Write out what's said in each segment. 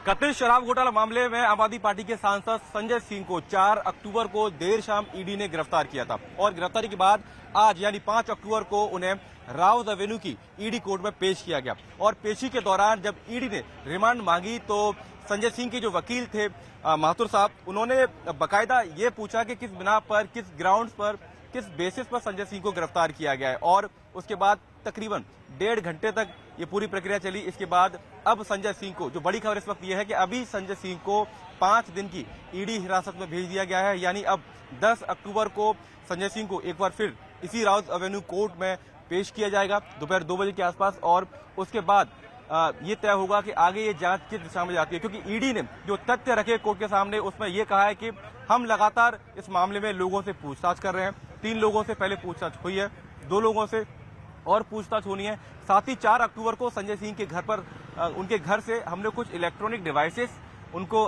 कथित शराब घोटाला मामले में आम आदमी पार्टी के सांसद संजय सिंह को 4 अक्टूबर को देर शाम ईडी ने गिरफ्तार किया था और गिरफ्तारी के बाद आज यानी 5 अक्टूबर को उन्हें राउत एवेन्यू की ईडी कोर्ट में पेश किया गया। और पेशी के दौरान जब ईडी ने रिमांड मांगी तो संजय सिंह के जो वकील थे माथुर साहब, उन्होंने बाकायदा ये पूछा कि किस बिना पर, किस ग्राउंड्स पर, किस बेसिस पर संजय सिंह को गिरफ्तार किया गया है। और उसके बाद तकरीबन 1.5 घंटे तक ये पूरी प्रक्रिया चली। इसके बाद अब संजय सिंह को, जो बड़ी खबर इस वक्त यह है कि अभी संजय सिंह को 5 दिन की ईडी हिरासत में भेज दिया गया है। यानी अब 10 अक्टूबर को संजय सिंह को एक बार फिर इसी राउत एवेन्यू कोर्ट में पेश किया जाएगा दोपहर 2 बजे के आसपास। और उसके बाद ये तय होगा कि आगे ये जांच किस दिशा में जाती है, क्योंकि ईडी ने जो तथ्य रखे कोर्ट के सामने उसमें ये कहा है कि हम लगातार इस मामले में लोगों से पूछताछ कर रहे हैं। 3 लोगों से पहले पूछताछ हुई है, 2 लोगों से और पूछताछ होनी है। साथ ही 4 अक्टूबर को संजय सिंह के घर पर, उनके घर से हमने कुछ इलेक्ट्रॉनिक डिवाइसेस उनको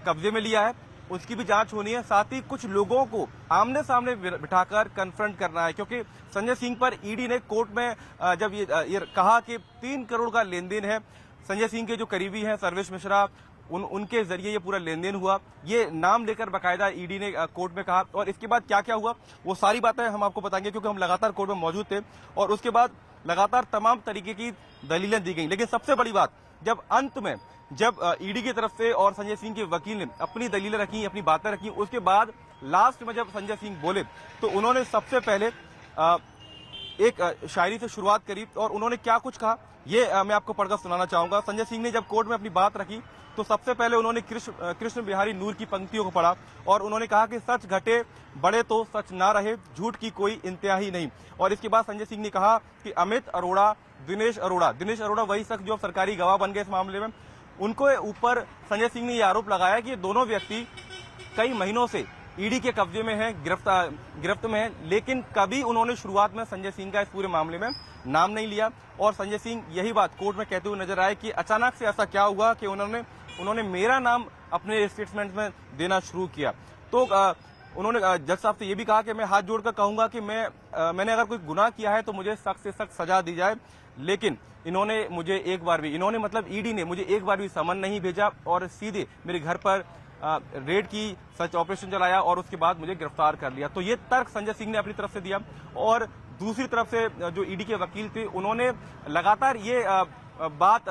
कब्जे में लिया है, उसकी भी जांच होनी है। साथ ही कुछ लोगों को आमने सामने बिठाकर कन्फ्रंट करना है, क्योंकि संजय सिंह पर ईडी ने कोर्ट में जब ये कहा कि 3 करोड़ का लेन देन है, संजय सिंह के जो करीबी हैं सर्वेश मिश्रा, उनके जरिए ये पूरा लेन देन हुआ, ये नाम लेकर बाकायदा ईडी ने कोर्ट में कहा। और इसके बाद क्या क्या हुआ वो सारी बातें हम आपको बताएंगे, क्योंकि हम लगातार कोर्ट में मौजूद थे और उसके बाद लगातार तमाम तरीके की दलीलें दी गई। लेकिन सबसे बड़ी बात, जब अंत में जब ईडी की तरफ से और संजय सिंह के वकील ने अपनी दलीलें रखी, अपनी बातें रखी, उसके बाद लास्ट में जब संजय सिंह बोले तो उन्होंने सबसे पहले एक शायरी से शुरुआत करी और उन्होंने क्या कुछ कहा ये मैं आपको पढ़कर सुनाना चाहूंगा। संजय सिंह ने जब कोर्ट में अपनी बात रखी तो सबसे पहले उन्होंने कृष्ण बिहारी नूर की पंक्तियों को पढ़ा और उन्होंने कहा कि सच घटे बड़े तो सच ना रहे, झूठ की कोई इंतहा ही नहीं। और इसके बाद संजय सिंह ने कहा कि अमित अरोड़ा, दिनेश अरोड़ा वही शख्स जो सरकारी गवाह बन गए इस मामले में, उनको ऊपर संजय सिंह ने यह आरोप लगाया कि ये दोनों व्यक्ति कई महीनों से ईडी के कब्जे में हैं, गिरफ्त में हैं, लेकिन कभी उन्होंने शुरुआत में संजय सिंह का इस पूरे मामले में नाम नहीं लिया। और संजय सिंह यही बात कोर्ट में कहते हुए नजर आए कि अचानक से ऐसा क्या हुआ कि उन्होंने मेरा नाम अपने स्टेटमेंट में देना शुरू किया। तो उन्होंने जज साहब से ये भी कहा कि मैं हाथ जोड़कर कहूंगा कि मैंने अगर कोई गुनाह किया है तो मुझे सख्त से सख्त सजा दी जाए, लेकिन इन्होंने मुझे एक बार भी, इन्होंने मतलब ईडी ने मुझे एक बार भी समन नहीं भेजा और सीधे मेरे घर पर रेड की, सर्च ऑपरेशन चलाया और उसके बाद मुझे गिरफ्तार कर लिया। तो ये तर्क संजय सिंह ने अपनी तरफ से दिया। और दूसरी तरफ से जो ईडी के वकील थे उन्होंने लगातार ये बात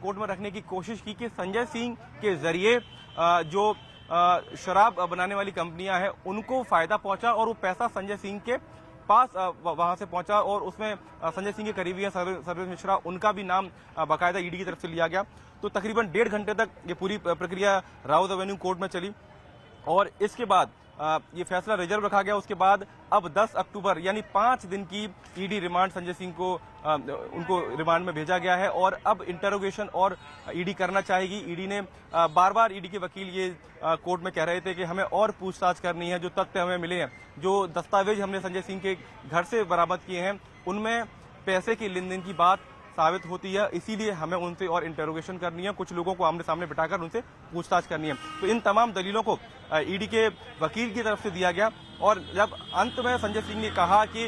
कोर्ट में रखने की कोशिश की कि संजय सिंह के जरिए जो शराब बनाने वाली कंपनियां हैं उनको फायदा पहुंचा और वो पैसा संजय सिंह के पास वहां से पहुंचा और उसमें संजय सिंह के करीबी हैं सर्वेश मिश्रा, उनका भी नाम बाकायदा ईडी की तरफ से लिया गया। तो तकरीबन 1.5 घंटे तक ये पूरी प्रक्रिया राउत एवेन्यू कोर्ट में चली और इसके बाद ये फैसला रिजर्व रखा गया। उसके बाद अब 10 अक्टूबर यानी 5 दिन की ईडी रिमांड संजय सिंह को उनको रिमांड में भेजा गया है और अब इंटरोगेशन और ईडी करना चाहेगी। ईडी ने बार बार, ईडी के वकील ये कोर्ट में कह रहे थे कि हमें और पूछताछ करनी है, जो तथ्य हमें मिले हैं, जो दस्तावेज हमने संजय सिंह के घर से बरामद किए हैं, उनमें पैसे की लेन देन की बात साबित होती है, इसीलिए हमें उनसे और इंटरोगेशन करनी है, कुछ लोगों को आमने सामने बिठाकर उनसे पूछताछ करनी है। तो इन तमाम दलीलों को ईडी के वकील की तरफ से दिया गया और जब अंत में संजय सिंह ने कहा कि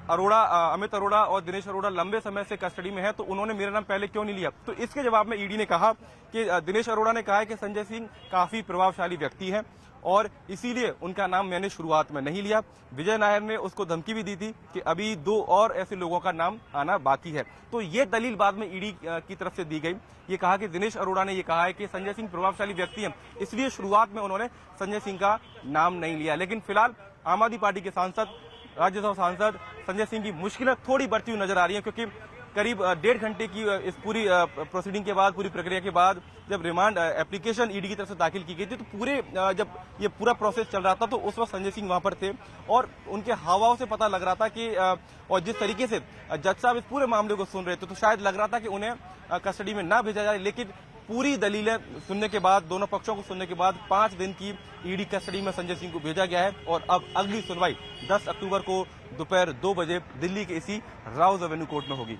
अमित अरोड़ा और दिनेश अरोड़ा लंबे समय से कस्टडी में है तो उन्होंने मेरा नाम पहले क्यों नहीं लिया, तो इसके जवाब में ईडी ने कहा कि दिनेश अरोड़ा ने कहा है कि संजय सिंह काफी प्रभावशाली व्यक्ति हैं और इसीलिए उनका नाम मैंने शुरुआत में नहीं लिया। विजय नायर ने उसको धमकी भी दी थी कि अभी 2 और ऐसे लोगों का नाम आना बाकी है। तो ये दलील बाद में ईडी की तरफ से दी गई। ये कहा कि दिनेश अरोड़ा ने ये कहा है कि संजय सिंह प्रभावशाली व्यक्ति हैं, इसलिए शुरुआत में उन्होंने संजय सिंह का नाम नहीं लिया। लेकिन फिलहाल आम आदमी पार्टी के सांसद, राज्यसभा सांसद संजय सिंह की मुश्किलें थोड़ी बढ़ती हुई नजर आ रही है, क्योंकि करीब 1.5 घंटे की इस पूरी प्रोसीडिंग के बाद, पूरी प्रक्रिया के बाद जब रिमांड एप्लीकेशन ईडी की तरफ से दाखिल की गई थी तो जब ये पूरा प्रोसेस चल रहा था तो उस वक्त संजय सिंह वहां पर थे और उनके हावभाव से पता लग रहा था कि और जिस तरीके से जज साहब इस पूरे मामले को सुन रहे थे तो शायद लग रहा था कि उन्हें कस्टडी में ना भेजा जाए। लेकिन पूरी दलीलें सुनने के बाद, दोनों पक्षों को सुनने के बाद 5 दिन की ईडी कस्टडी में संजय सिंह को भेजा गया है और अब अगली सुनवाई 10 अक्टूबर को दोपहर 2 बजे दिल्ली के इसी राउत एवेन्यू कोर्ट में होगी।